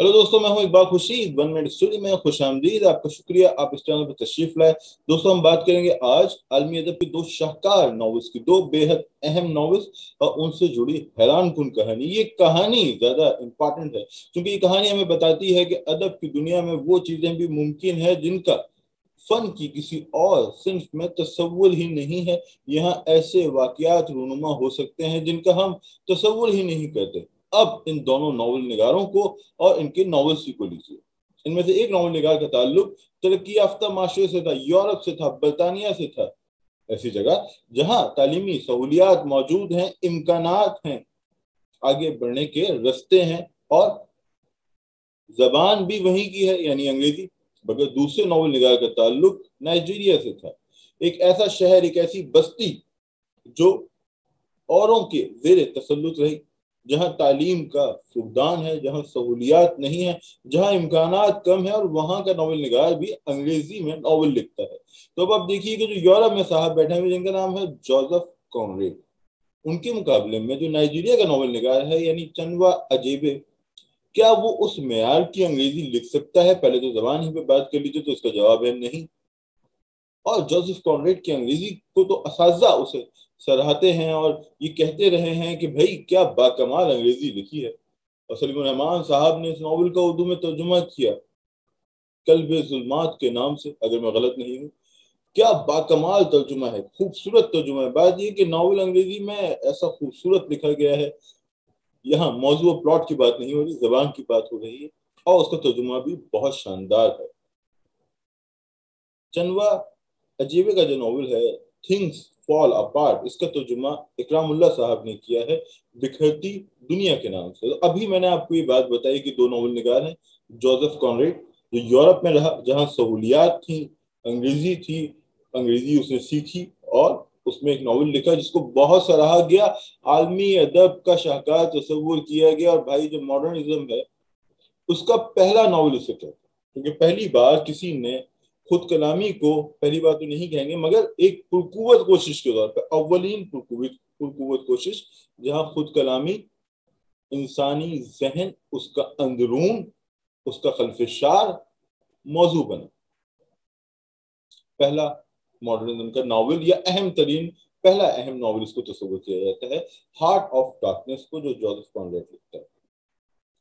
Hello दोस्तों, मैं हूं इकबाल खुर्शीद। 1 मिनट स्टोरी में खुश आमदीद। आपका शुक्रिया, आप इस चैनल पर तशरीफ लाए। दोस्तों, हम बात करेंगे आज आलमी अदब की दो शाहकार नॉवेल्स की, दो बेहद अहम नॉवेल्स और उनसे जुड़ी हैरान कुन कहानी। ये कहानी ज्यादा इंपॉर्टेंट है क्योंकि ये कहानी हमें बताती है कि अदब की दुनिया में वो चीजें भी मुमकिन है जिनका फन की किसी और सिंफ में तसव्वुर ही नहीं है। यहाँ ऐसे वाकयात रूनुमा हो सकते हैं जिनका हम तसव्वुर ही नहीं करते। अब इन दोनों नॉवल निगारों को और इनके नॉवेल्स को लीजिए। इनमें से एक नॉवल निगार का ताल्लुक तरक्की याफ्ता माशरे से था, यूरोप से था, बरतानिया से था। ऐसी जगह जहां तालीमी सहूलियात मौजूद हैं, इम्कानात हैं, आगे बढ़ने के रस्ते हैं और जबान भी वहीं की है, यानी अंग्रेजी। मगर दूसरे नॉवल निगार का ताल्लुक नाइजीरिया से था। एक ऐसा शहर, एक ऐसी बस्ती जो औरों के जेर तसल्लुत रही, जहां तालीम का फुकदान है, जहां सहूलियात नहीं है, जहां इम्कानात कम है, और वहां का नॉवल निगार भी अंग्रेजी में नॉवल लिखता है। तो अब आप देखिए कि जो यूरोप में साहब बैठे हुए जिनका नाम है जोसेफ कॉनरेड, उनके मुकाबले में जो नाइजीरिया का नॉवल निगार है यानी चनवा अजेबे, क्या वो उस मेयार की अंग्रेजी लिख सकता है? पहले तो जबान ही पे बात कर लीजिए, तो इसका जवाब है नहीं। और जोसेफ कॉनरेड की अंग्रेजी को तो असाजा उसे सराहते हैं और ये कहते रहे हैं कि भाई क्या बाकमाल अंग्रेजी लिखी है। और सलीम रहमान साहब ने इस नॉवल का उर्दू में तर्जुमा किया कल्बे जुल्मात के नाम से, अगर मैं गलत नहीं हूँ। क्या बाकमाल तर्जुमा है, खूबसूरत तर्जुमा है। बात ये कि नॉवल अंग्रेजी में ऐसा खूबसूरत लिखा गया है, यहाँ मौजू और प्लॉट की बात नहीं हो रही, जबान की बात हो रही है, और उसका तर्जुमा भी बहुत शानदार है। चनवा अजीबे का जो नॉवल है थिंग्स फॉल अपार्ट, इसका तर्जुमा इकरामुल्लाह साहब ने किया है बिखरती दुनिया के नाम से। तो अभी मैंने आपको ये बात बताई कि दो नॉवल निगार हैं। जोसेफ कॉनरेड जो यूरोप में रहा, जहाँ सहूलियात थी, अंग्रेजी थी, अंग्रेजी उसने सीखी और उसमें एक नॉवल लिखा जिसको बहुत सराहा गया, आलमी अदब का शाहकार तस्वुर किया गया। और भाई जो मॉडर्निज्म है उसका पहला नॉवल उसे कहते हैं, क्योंकि पहली बार किसी ने खुद कलामी को, पहली बार तो नहीं कहेंगे मगर एक पुरकुवत कोशिश के तौर पर, अव्वलीन पुरकुवत कोशिश, जहां खुद कलामी इंसानी जहन, उसका अंदरून, उसका खल्फिशार मौजू बना। पहला मॉडर्निज्म का नॉवल या अहम तरीन पहला अहम नॉवल इसको तस्वुर किया जाता है, हार्ट ऑफ डार्कनेस को, जो जोसेफ कॉनरेड लिखता है।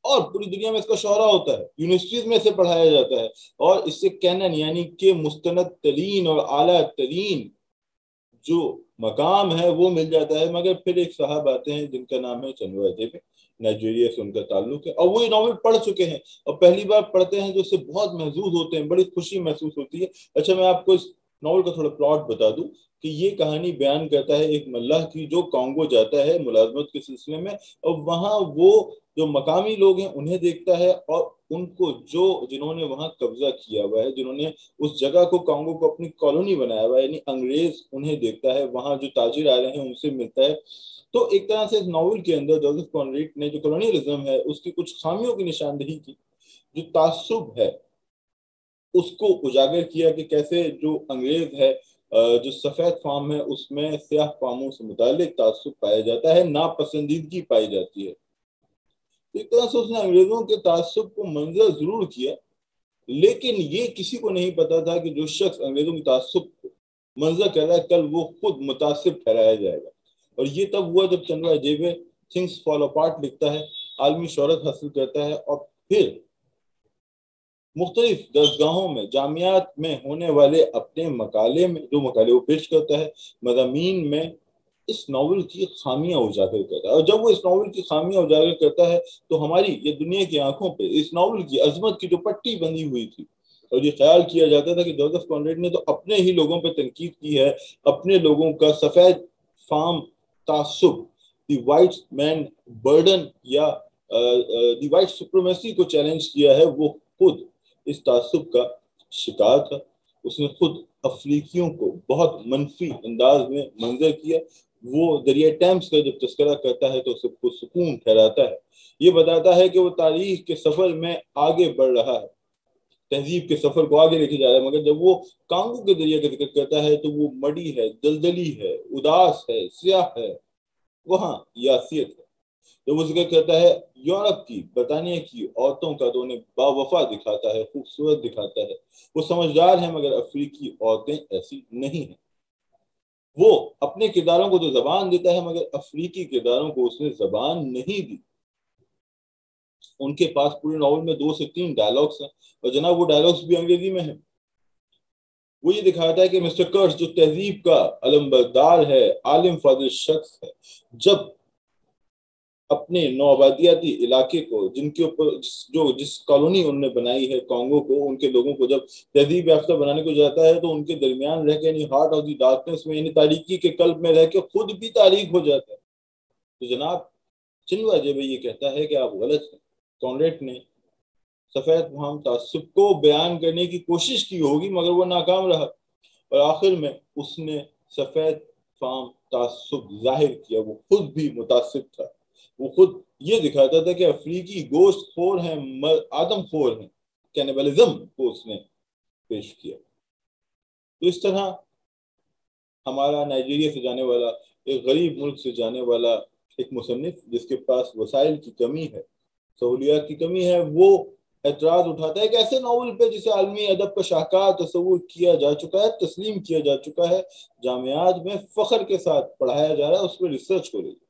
और पूरी दुनिया में इसका शोहरा होता है, यूनिवर्सिटीज में इसे पढ़ाया जाता है और इससे कैनन यानी कि मुस्तनद तरीन और आला तरीन जो मकाम है वो मिल जाता है। मगर फिर एक साहब आते हैं जिनका नाम है चनवा अजेबे, नाइजीरिया से उनका ताल्लुक है, और वो ये नॉवल पढ़ चुके हैं और पहली बार पढ़ते हैं तो उससे बहुत महसूस होते हैं, बड़ी खुशी महसूस होती है। अच्छा, मैं आपको इस नॉवल का थोड़ा प्लॉट बता दूं कि ये कहानी बयान करता है एक मल्लाह की जो कांगो जाता है मुलाजमत के सिलसिले में, और वहाँ वो जो मकामी लोग हैं उन्हें देखता है, और उनको जो जिन्होंने वहां कब्जा किया हुआ है, जिन्होंने उस जगह को, कांगो को अपनी कॉलोनी बनाया हुआ है, यानी अंग्रेज, उन्हें देखता है। वहां जो ताजिर आ रहे हैं उनसे मिलता है। तो एक तरह से इस नॉवल के अंदर जोसेफ कॉनरेड ने जो कॉलोनियलिज्म है उसकी कुछ खामियों की निशानदेही की, जो तासुब है उसको उजागर किया कि कैसे जो अंग्रेज है, जो सफेद फार्म है उसमें स्याह फार्मों से मुतालिक तासुब पाया जाता है, नापसंदीदगी पाई जाती है। तो एक तरह से उसने अंग्रेजों के तासुब को मंजर जरूर किया, लेकिन ये किसी को नहीं पता था कि जो शख्स अंग्रेजों की तासुब को मंजर कर रहा है कल वो खुद मुतासिब ठहराया जाएगा। और ये तब हुआ जब चंद्रा अजेबे थिंग्स फॉल अपार्ट लिखता है, आलमी शोहरत हासिल करता है, और फिर मुख्तलिफ दरसगाहों में, जामियात में होने वाले अपने मकाले में, जो मकाले वो पेश करता है, मज़ामीन में इस नॉवल की खामियां उजागर करता है। और जब वो इस नॉवल की खामियां उजागर करता है तो हमारी ये दुनिया की आंखों पे इस नॉवल की अजमत की जो पट्टी बंधी हुई थी, और ये ख्याल किया जाता था कि जोसेफ कॉनरेड ने तो अपने ही लोगों पर तनकीद की है, अपने लोगों का सफेद फार्म तासुब, द वाइट मैन बर्डन या द वाइट सुप्रीमेसी को चैलेंज किया है। वो खुद इस तासुब का शिकार था, उसने खुद अफ्रीकियों को बहुत मनफी अंदाज में मंजर किया। वो दरिया टैम्स का जब तस्करा करता है तो सबको सुकून ठहराता है, ये बताता है कि वो तारीख के सफर में आगे बढ़ रहा है, तहजीब के सफर को आगे लेके जा रहा है। मगर जब वो कांगो के दरिया का जिक्र करता है तो वो मड़ी है, दलदली है, उदास है, स्याह है, वहां यासियत है। جب وہ ذکر کرتا ہے یورپ کی، برطانیہ کی عورتوں کا تو انہیں باوفا دکھاتا ہے، خوبصورت دکھاتا ہے، وہ سمجھدار ہیں، مگر افریقی عورتیں ایسی نہیں ہیں۔ وہ اپنے کرداروں کو تو زبان دیتا ہے، مگر افریقی کرداروں کو اس نے زبان نہیں دی۔ ان کے پاس پورے ناول میں 2 سے 3 ڈائلاگس ہیں، اور جناب وہ ڈائلاگس بھی انگریزی میں ہیں۔ وہ یہ دکھاتا ہے کہ مسٹر کرس جو تہذیب کا علمبردار ہے، عالم فاضل شخص ہے، جب اپنے نوآبادیاتی علاقے کو، جن کے اوپر جس کالونی انہوں نے بنائی ہے کانگو کو، ان کے لوگوں کو جب تہذیب یافتہ بنانے کو جاتا ہے تو ان کے درمیان رہ کے، یعنی ہارٹ آف دی ڈارکنس میں، یعنی تاریکی کے قلب میں رہ کے خود بھی تاریک ہو جاتا ہے۔ تو جناب چنوا اجیبے یہ کہتا ہے کہ آپ غلط ہیں۔ کانریڈ نے سفید فام تعصب کو بیان کرنے کی کوشش کی ہوگی، مگر وہ ناکام رہا، اور آخر میں اس نے سفید فام تعصب ظاہر کیا۔ وہ خود بھی متعصب تھا، وہ خود یہ دکھاتا تھا کہ افریقی گوشت خور ہیں، آدم خور ہیں، کینیبلزم کو اس نے پیش کیا۔ تو اس طرح ہمارا نائجیریا سے جانے والا، ایک غریب ملک سے جانے والا ایک مصنف جس کے پاس وسائل کی کمی ہے، سہولیات کی کمی ہے، وہ اعتراض اٹھاتا ہے کہ ایسے ناول پہ جسے عالمی ادب کا شاہکار تصور کیا جا چکا ہے، تسلیم کیا جا چکا ہے، جامعات میں فخر کے ساتھ پڑھایا جا رہا ہے، اس پہ ریسرچ ہو رہی ہے،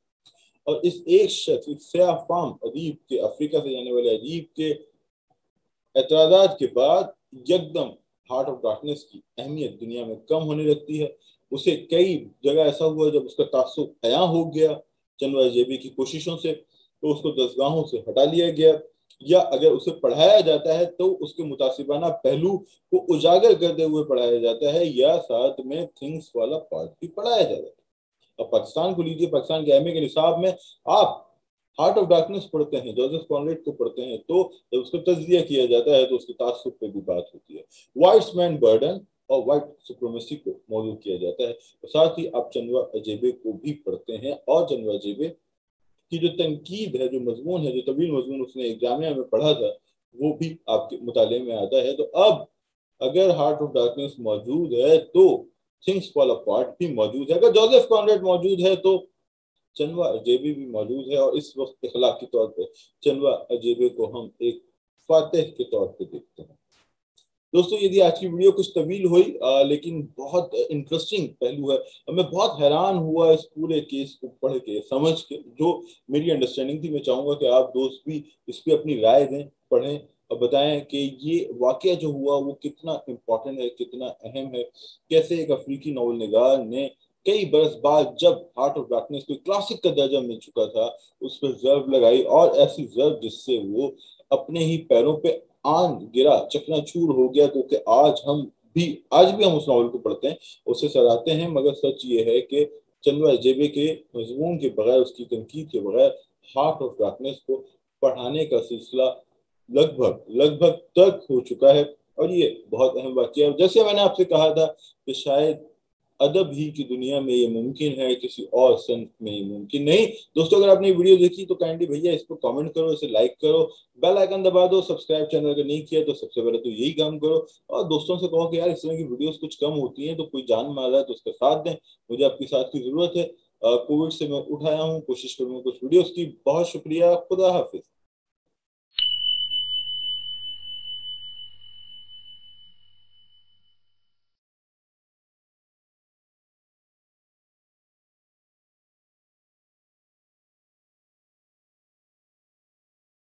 اور اس ایک شخص، ایک سیاہ فام ادیب کے، افریقہ سے جانے والے ادیب کے اعتراضات کے بعد یکدم ہارٹ آف ڈارکنس کی اہمیت دنیا میں کم ہونے لگتی ہے۔ اسے کئی جگہ ایسا ہوا جب اس کا تعصب عیاں ہو گیا چنوا اجیبے کی کوششوں سے، تو اس کو دستگاہوں سے ہٹا لیا گیا، یا اگر اسے پڑھایا جاتا ہے تو اس کے متعصبانہ پہلو کو اجاگر کرتے ہوئے پڑھایا جاتا ہے، یا ساتھ میں تھنگس والا پارٹ بھی پڑھایا جاتا ہے۔ اب پاکستان کو لیجیے، پاکستان کے ایم اے کے نصاب میں آپ ہارٹ آف ڈارکنس پڑھتے ہیں، جوزف کانریڈ کو پڑھتے ہیں، تو جب اس کو تجزیہ کیا جاتا ہے تو اس کے تعصب پہ بھی بات ہوتی ہے، وائٹس مین برڈن اور وائٹ سپریمیسی کو موضوع کیا جاتا ہے۔ ساتھ ہی آپ چنوا اجیبے کو بھی پڑھتے ہیں، اور چنوا اجیبے کی جو تنقید ہے، جو مضمون ہے، جو طویل مضمون اس نے ایک جامعہ میں پڑھا تھا، وہ بھی آپ کے مطالعے میں آتا ہے۔ تو اب اگر ہارٹ آف ڈارکنس موجود ہے تو تھنگس فال اپارٹ بھی موجود ہے، اگر جوزف کانریڈ موجود ہے تو چنوا اجیبے بھی موجود ہے، اور اس وقت اخلاقی طور پہ چنوا اجیبے کو ہم ایک فاتح کے طور پہ دیکھتے ہیں۔ دوستو یہ آج کی ویڈیو کچھ طویل ہوئی، لیکن بہت انٹرسٹنگ پہلو ہے، اور میں بہت حیران ہوا اس پورے کیس کو پڑھ کے، سمجھ کے۔ جو میری انڈرسٹینڈنگ تھی، میں چاہوں گا کہ آپ دوست بھی اس پہ اپنی رائے دیں، پڑھیں اور بتائیں کہ یہ واقعہ جو ہوا وہ کتنا امپورٹنٹ ہے، کتنا اہم ہے، کیسے ایک افریقی ناول نگار نے کئی برس بعد جب ہارٹ آف ڈارکنس کو کلاسک کا درجہ مل چکا تھا، اس پہ ضرب لگائی، اور ایسی ضرب جس سے وہ اپنے ہی پیروں پہ آن گرا، چکنا چور ہو گیا، کیونکہ آج بھی ہم اس ناول کو پڑھتے ہیں، اسے سراہتے ہیں، مگر سچ یہ ہے کہ چنوا اجیبے کے مضمون کے بغیر، اس کی تنقید کے بغیر، ہارٹ آف ڈارکنس کو پڑھانے کا سلسلہ لگ بھگ ترک ہو چکا ہے، اور یہ بہت اہم واقعہ ہے۔ جیسے میں نے آپ سے کہا تھا کہ شاید ادب ہی کی دنیا میں یہ ممکن ہے، کسی اور صنف میں یہ ممکن نہیں۔ دوستو اگر آپ نے ویڈیو دیکھی تو کائنڈلی بھیا اس پر کامنٹ کرو، اسے لائک کرو، بیل آئیکن دبا دو، سبسکرائب چینل اگر نہیں کیا تو سب سے پہلے تو یہی کام کرو، اور دوستوں سے کہو کہ یار اس طرح کی ویڈیوز کچھ کم ہوتی ہیں، تو کوئی جان مار رہا ہے تو اس کا ساتھ دیں، مجھے آپ کی ساتھ کی ضرورت ہے۔ کووڈ سے میں اٹھایا ہوں، کوشش کروں گا کچھ ویڈیوز کی۔ بہت شکریہ، خدا حافظ۔